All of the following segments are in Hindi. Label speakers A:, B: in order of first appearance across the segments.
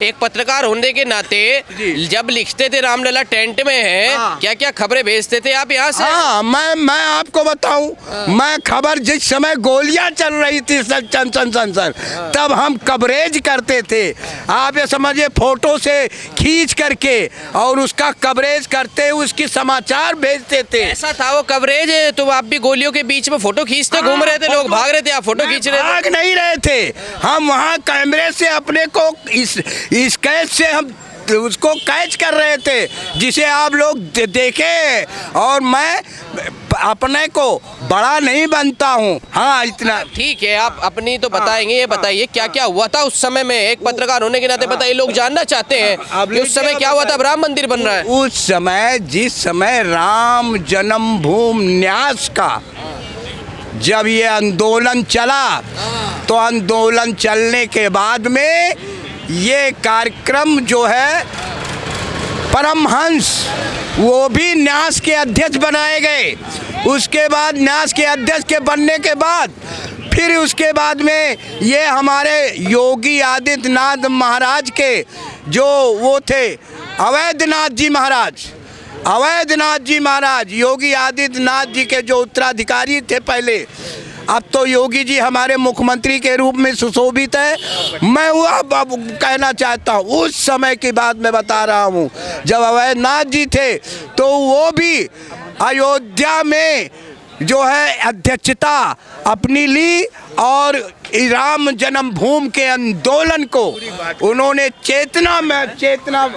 A: एक पत्रकार होने के नाते जब लिखते थे रामलला टेंट में है, क्या क्या खबरें भेजते थे आप यहाँ से?
B: हाँ, मैं आपको बताऊं, मैं खबर जिस समय गोलियां चल रही थी सर तब हम कवरेज करते थे। आप ये समझिए, फोटो से खींच करके और उसका कवरेज करते, उसकी समाचार भेजते थे।
A: ऐसा था वो कवरेज? तो आप भी गोलियों के बीच में फोटो खींचते घूम रहे थे, लोग भाग रहे थे, आप फोटो खींच रहे थे?
B: भाग नहीं रहे थे, हम वहाँ कैमरे से अपने को इस कैच से हम उसको कैच कर रहे थे, जिसे आप लोग देखे। और मैं अपने को बड़ा नहीं बनता हूँ। हाँ, इतना
A: ठीक है, आप अपनी तो बताएंगे। ये बताइए क्या क्या हुआ था उस समय में, एक पत्रकार होने के नाते बताइए, लोग जानना चाहते हैं कि उस समय क्या हुआ था। राम मंदिर बन रहा है
B: उस समय, जिस समय राम जन्मभूमि न्यास का जब ये आंदोलन चला, तो आंदोलन चलने के बाद में ये कार्यक्रम जो है परमहंस वो भी न्यास के अध्यक्ष बनाए गए। उसके बाद न्यास के अध्यक्ष के बनने के बाद फिर उसके बाद में ये हमारे योगी आदित्यनाथ महाराज के जो वो थे अवैधनाथ जी महाराज, योगी आदित्यनाथ जी के जो उत्तराधिकारी थे पहले। अब तो योगी जी हमारे मुख्यमंत्री के रूप में सुशोभित है। मैं वो अब कहना चाहता हूँ, उस समय की बात मैं बता रहा हूँ, जब अवैधनाथ जी थे तो वो भी अयोध्या में जो है अध्यक्षता अपनी ली और राम जन्मभूमि के आंदोलन को उन्होंने चेतना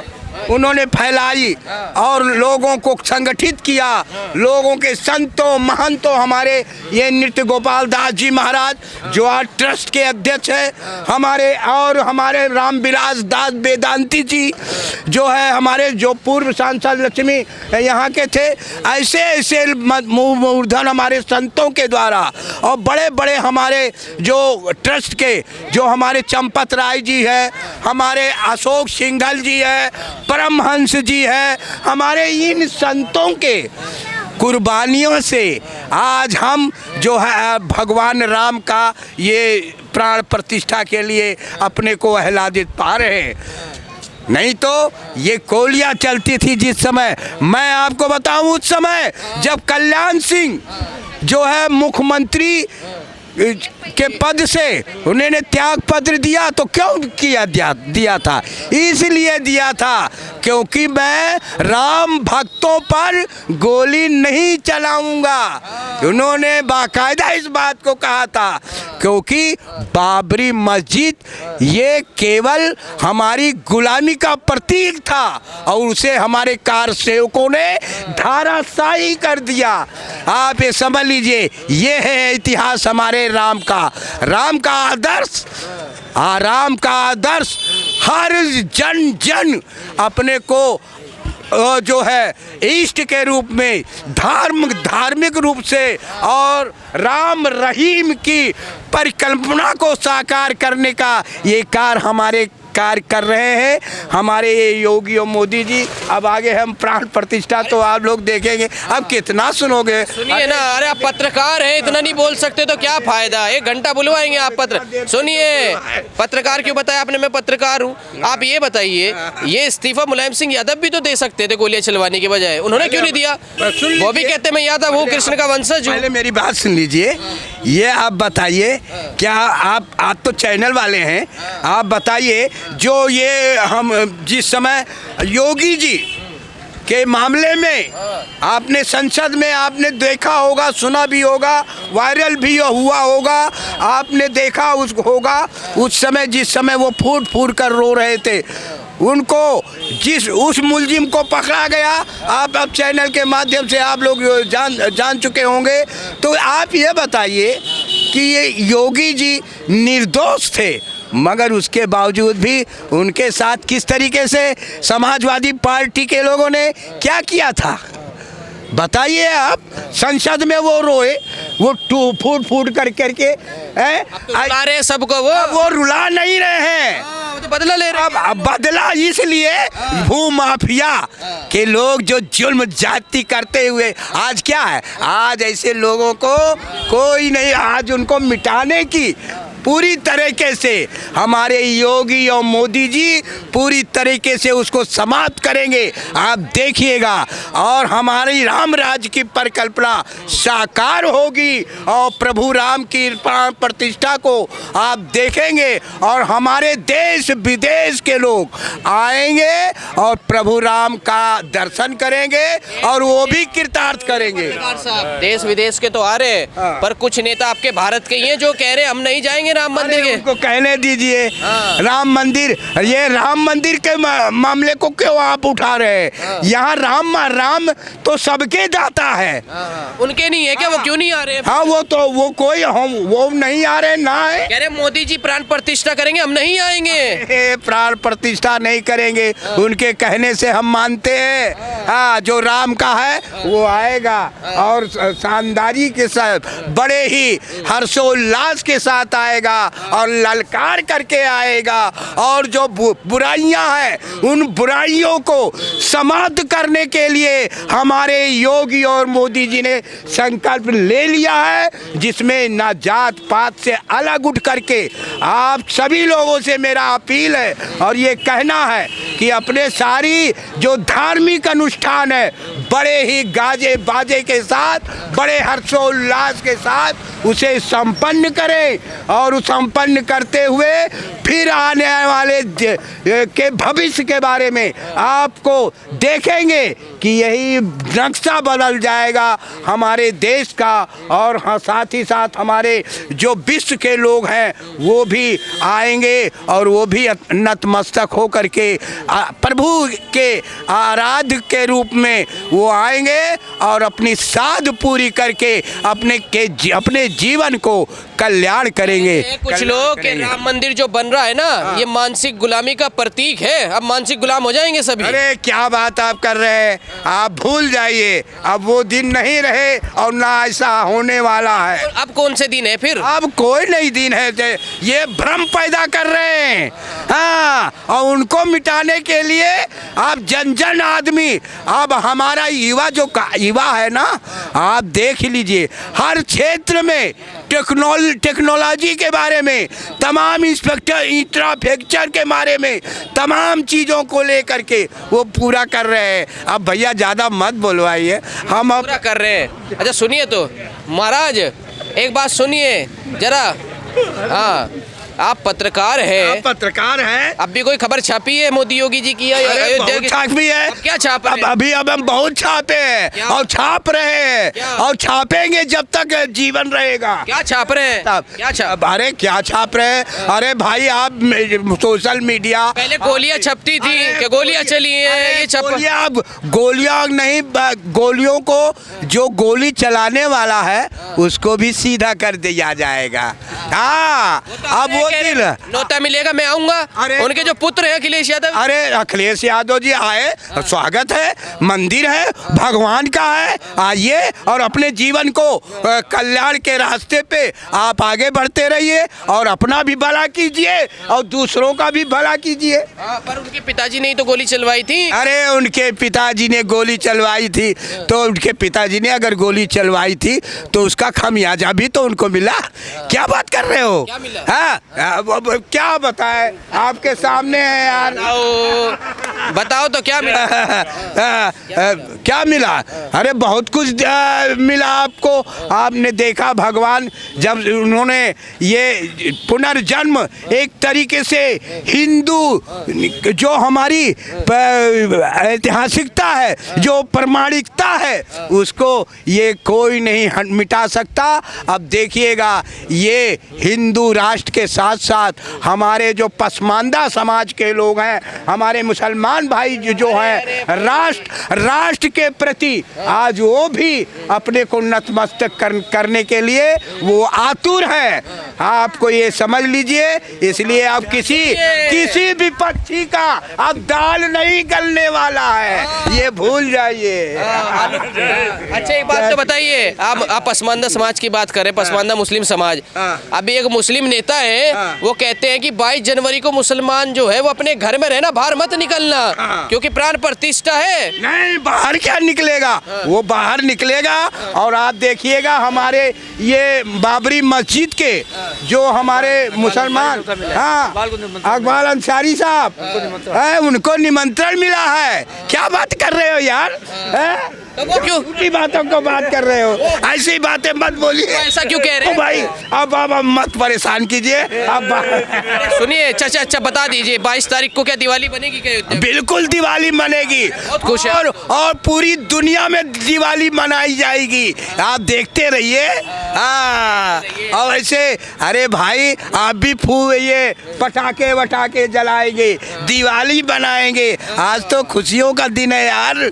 B: उन्होंने फैलाई और लोगों को संगठित किया। लोगों के संतों महंतों, हमारे ये नृत्य गोपाल दास जी महाराज जो आज ट्रस्ट के अध्यक्ष है, हमारे रामविलास दास वेदांती जी जो है, हमारे जो पूर्व सांसद लक्ष्मी यहाँ के थे, ऐसे मूर्धन हमारे संतों के द्वारा और बड़े बड़े हमारे जो ट्रस्ट के जो हमारे चंपत राय जी है, हमारे अशोक सिंघल जी है, परमहंस जी है, हमारे इन संतों के कुर्बानियों से आज हम जो है भगवान राम का ये प्राण प्रतिष्ठा के लिए अपने को आह्लादित पा रहे हैं। नहीं तो ये गोलियां चलती थी जिस समय, मैं आपको बताऊं, उस समय जब कल्याण सिंह जो है मुख्यमंत्री के पद से उन्होंने त्याग पत्र दिया, तो क्यों दिया था? इसलिए दिया था क्योंकि मैं राम भक्तों पर गोली नहीं चलाऊंगा। उन्होंने बाकायदा इस बात को कहा था, क्योंकि बाबरी मस्जिद ये केवल हमारी गुलामी का प्रतीक था और उसे हमारे कारसेवकों ने धाराशाही कर दिया। आप ये समझ लीजिए, ये है इतिहास हमारे राम का आदर्श हर जन अपने को जो है इष्ट के रूप में धार्मिक रूप से और राम रहीम की परिकल्पना को साकार करने का ये कार्य कर रहे हैं हमारे ये योगी और मोदी जी। अब आगे हम प्राण प्रतिष्ठा तो आप लोग देखेंगे, अब कितना सुनोगे।
A: सुनिए ना, अरे आप पत्रकार हैं, इतना नहीं बोल सकते तो क्या फायदा? 1 घंटा बुलवाएंगे आप सुनिए, पत्रकार क्यों बताया आपने? मैं पत्रकार हूँ। आप ये बताइए, ये इस्तीफा मुलायम सिंह यादव भी तो दे सकते थे गोलियां चलवाने के बजाय, उन्होंने क्यों नहीं दिया? वो भी कहते मैं यादव हूँ, कृष्ण का वंशज हूँ।
B: पहले मेरी बात सुन लीजिए, ये आप बताइए, क्या आप तो चैनल वाले हैं, आप बताइए, जो ये हम जिस समय योगी जी के मामले में आपने संसद में आपने देखा होगा, सुना भी होगा, वायरल भी हुआ होगा, आपने देखा होगा उस समय जिस समय वो फूट कर रो रहे थे, उनको उस मुलजिम को पकड़ा गया। आप अब चैनल के माध्यम से आप लोग जान चुके होंगे। तो आप ये बताइए कि ये योगी जी निर्दोष थे, मगर उसके बावजूद भी उनके साथ किस तरीके से समाजवादी पार्टी के लोगों ने क्या किया था बताइए आप। संसद में वो रोए, वो फूट करके
A: रुला रहे सबको,
B: वो रुला नहीं रहे हैं,
A: तो बदला ले रहे।
B: अब बदला इसलिए भू माफिया के लोग जो जुल्म जाति करते हुए आज क्या है, आज ऐसे लोगों को कोई नहीं, आज उनको मिटाने की पूरी तरीके से हमारे योगी और मोदी जी पूरी तरीके से उसको समाप्त करेंगे, आप देखिएगा। और हमारी राम राज्य की परिकल्पना साकार होगी और प्रभु राम की प्राण प्रतिष्ठा को आप देखेंगे और हमारे देश विदेश के लोग आएंगे और प्रभु राम का दर्शन करेंगे और वो भी कृतार्थ करेंगे।
A: देश विदेश के तो आ रहे, पर कुछ नेता आपके भारत के ही हैं जो कह रहे हम नहीं जाएंगे राम मंदिर के।
B: उनको कहने दीजिए। राम मंदिर, ये राम मंदिर के मामले को क्यों आप उठा रहे हैं? यहाँ राम तो सबके दाता है।
A: उनके नहीं है क्या? वो क्यों नहीं आ रहे?
B: हाँ, वो कोई हम वो नहीं आ रहे ना है।
A: कह रहे मोदी जी प्राण प्रतिष्ठा करेंगे, हम नहीं आएंगे।
B: प्राण प्रतिष्ठा नहीं करेंगे, उनके कहने से हम मानते हैं। हाँ, जो राम का है वो आएगा और शानदारी के साथ बड़े ही हर्षोल्लास के साथ आएगा और ललकार करके आएगा। और जो बुराइयां हैं उन बुराइयों को समाप्त करने के लिए हमारे योगी और मोदी जी ने संकल्प ले लिया है, जिसमें ना जात पात से अलग उठ करके आप सभी लोगों से मेरा अपील है और ये कहना है कि अपने सारी जो धार्मिक अनुष्ठान है बड़े ही गाजे बाजे के साथ, बड़े हर्षोल्लास के साथ उसे संपन्न करें और उस संपन्न करते हुए फिर आने वाले के भविष्य के बारे में आपको देखेंगे कि यही नक्शा बदल जाएगा हमारे देश का। और हाँ, साथ ही साथ हमारे जो विश्व के लोग हैं वो भी आएंगे और वो भी नतमस्तक हो करके प्रभु के आराध्य के रूप में वो आएंगे और अपनी साध पूरी करके अपने जीवन को कल्याण करेंगे।
A: कुछ लोग के राम मंदिर जो बन रहा है ना, ये मानसिक गुलामी का प्रतीक है, अब मानसिक गुलाम हो जाएंगे सभी।
B: अरे क्या बात आप कर रहे हैं, आप भूल जाइए, अब वो दिन नहीं रहे और ना ऐसा होने वाला है।
A: अब कौन से दिन है फिर?
B: अब कोई नहीं दिन है, ये भ्रम पैदा कर रहे हैं। हाँ, और उनको मिटाने के लिए आप जन आदमी, अब हमारा युवा है ना, आप देख लीजिए हर क्षेत्र में टेक्नोलॉजी के बारे में, तमाम इंफ्रास्ट्रक्चर के बारे में, तमाम चीज़ों को लेकर के वो पूरा कर रहे हैं। अब भैया ज़्यादा मत बोलवाइए, हम अब
A: पूरा कर रहे हैं। अच्छा सुनिए तो महाराज, एक बात सुनिए जरा। हाँ, आप पत्रकार हैं। अब भी कोई खबर छापी है मोदी योगी जी की?
B: बहुत छापी है।
A: अब क्या छाप रहे हैं?
B: अभी हम बहुत छापे हैं और छाप रहे हैं और छापेंगे जब तक जीवन रहेगा।
A: क्या छाप रहे हैं?
B: अरे क्या छाप रहे हैं? अरे भाई, आप सोशल मीडिया
A: पहले गोलियां छपती थी, क्या गोलियां चली हैं? ये
B: अब गोलियां नहीं, गोलियों को जो गोली चलाने वाला है उसको भी सीधा कर दिया जाएगा। हाँ, अब वो
A: नौता मिलेगा, मैं आऊंगा। उनके जो पुत्र है अखिलेश यादव,
B: अरे अखिलेश यादव जी आए, स्वागत है, मंदिर है, भगवान का है, आइए और अपने जीवन को कल्याण के रास्ते पे आप आगे बढ़ते रहिए और अपना भी भला कीजिए और दूसरों का भी भला कीजिए।
A: पर उनके पिताजी ने तो गोली चलवाई थी।
B: अरे उनके पिताजी ने गोली चलवाई थी तो उनके पिताजी ने अगर गोली चलवाई थी तो उसका खामियाजा भी तो उनको मिला। क्या बात कर रहे हो?
A: क्या मिला?
B: हाँ, क्या बताए, आपके सामने है यार।
A: बताओ तो क्या मिला?
B: क्या मिला? अरे बहुत कुछ मिला आपको। आपने देखा भगवान जब उन्होंने ये पुनर्जन्म एक तरीके से हिंदू जो हमारी ऐतिहासिकता है, जो प्रमाणिकता है, उसको ये कोई नहीं मिटा सकता। अब देखिएगा, ये हिंदू राष्ट्र के साथ साथ हमारे जो पसमानदा समाज के लोग हैं, हमारे मुसलमान भाई जो हैं, राष्ट्र के प्रति आज वो भी अपने को नतमस्तक करने के लिए वो आतुर है। आपको ये समझ लीजिए, इसलिए अब किसी भी पक्षी का अब दाल नहीं गलने वाला है, ये भूल जाइए।
A: अच्छा एक बात तो बताइए, आप पसमानदा समाज की बात करें, पसमानदा मुस्लिम समाज, अभी एक मुस्लिम नेता है, वो कहते हैं कि 22 जनवरी को मुसलमान जो है वो अपने घर में रहना, बाहर मत निकलना, क्योंकि प्राण प्रतिष्ठा है।
B: नहीं, बाहर क्या निकलेगा, वो बाहर निकलेगा। और आप देखिएगा हमारे ये बाबरी मस्जिद के जो हमारे मुसलमान, हाँ, इकबाल अंसारी साहब है, उनको निमंत्रण मिला है। क्या बात कर रहे हो यार, है?
A: तो वो क्यों
B: उनकी बातों को बात कर रहे हो, ऐसी बातें मत बोलिए।
A: ऐसा क्यों कह रहे हैं?
B: भाई अब मत परेशान कीजिए अब।
A: सुनिए अच्छा बता दीजिए 22 तारीख को क्या दिवाली बनेगी क्या अयोध्या में?
B: बिल्कुल दिवाली मनेगी,
A: खुश है।
B: और पूरी दुनिया में दिवाली मनाई जाएगी, आप देखते रहिए। हाँ, और ऐसे अरे भाई आप भी ये पटाखे वटाखे जलाएंगे, दिवाली बनाएंगे। आज तो खुशियों का दिन है यार,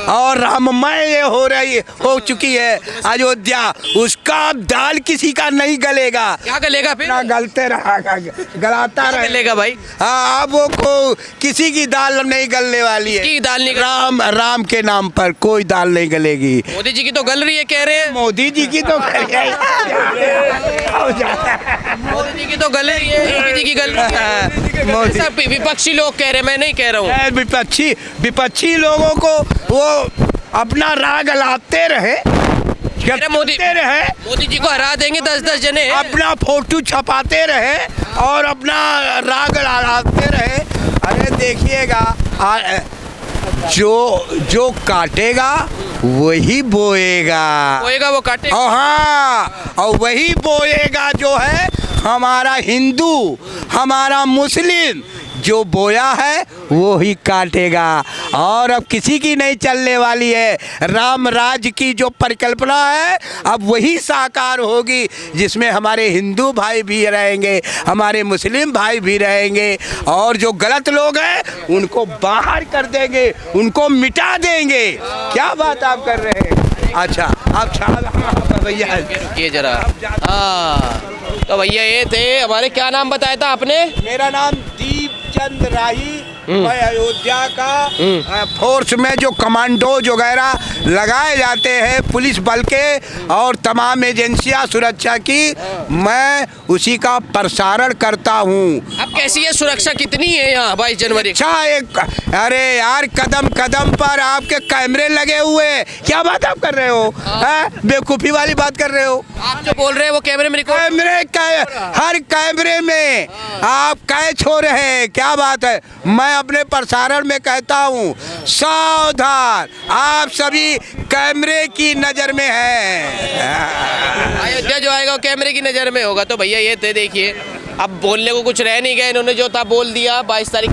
B: और राममय ये हो चुकी है अयोध्या, उसका अब दाल किसी का नहीं गलेगा।
A: क्या गलेगा फिर?
B: ना गलते रहा, गलाता
A: क्या
B: रहे।
A: गलेगा भाई?
B: हाँ, अब वो को किसी की दाल नहीं गलने वाली है।
A: की दाल नहीं
B: राम के नाम पर कोई दाल नहीं गलेगी।
A: मोदी जी की तो गल रही है कह रहे हैं।
B: मोदी जी की तो
A: मोदी जी की तो गल रही है, मोदी जी की गल रही है।
B: मोदी
A: सब विपक्षी लोग कह रहे हैं, मैं नहीं कह रहा हूँ।
B: विपक्षी लोगों को वो अपना राग लाते रहे,
A: मोदी
B: रहे,
A: मोदी जी को हरा देंगे 10-10 जने।
B: अपना फोटो छपाते रहे और अपना राग लाते रहे। अरे देखिएगा, जो काटेगा वही बोएगा,
A: वो काटेगा।
B: हाँ, और वही बोएगा जो है हमारा हिंदू, हमारा मुस्लिम, जो बोया है वो ही काटेगा। और अब किसी की नहीं चलने वाली है। राम राज्य की जो परिकल्पना है अब वही साकार होगी, जिसमें हमारे हिंदू भाई भी रहेंगे, हमारे मुस्लिम भाई भी रहेंगे, और जो गलत लोग हैं उनको बाहर कर देंगे, उनको मिटा देंगे। क्या बात आप कर रहे हैं? अच्छा आप भैया
A: रुकिए जरा। हाँ, तो भैया ये थे हमारे, क्या नाम बताया था आपने?
B: मेरा नाम दीपचंद राही। मैं अयोध्या का फोर्स में जो कमांडोज वगैरह लगाए जाते हैं पुलिस बल के और तमाम एजेंसियां सुरक्षा की, मैं उसी का प्रसारण करता हूं।
A: अब कैसी है सुरक्षा, कितनी है यहाँ 22 जनवरी?
B: अरे यार कदम कदम पर आपके कैमरे लगे हुए। क्या बात आप कर रहे हो? बेवकूफ़ी वाली बात कर रहे हो।
A: आप जो बोल रहे हैं वो कैमरे में रिकॉर्ड?
B: हर कैमरे में आप कैच हो रहे हैं। क्या बात है? मैं अपने प्रसारण में कहता हूँ सावधान, आप सभी कैमरे की नज़र में हैं।
A: अयोध्या जो आएगा वो कैमरे की नज़र में होगा। तो भैया ये थे, देखिए अब बोलने को कुछ रह नहीं गया, इन्होंने जो था बोल दिया। 22 तारीख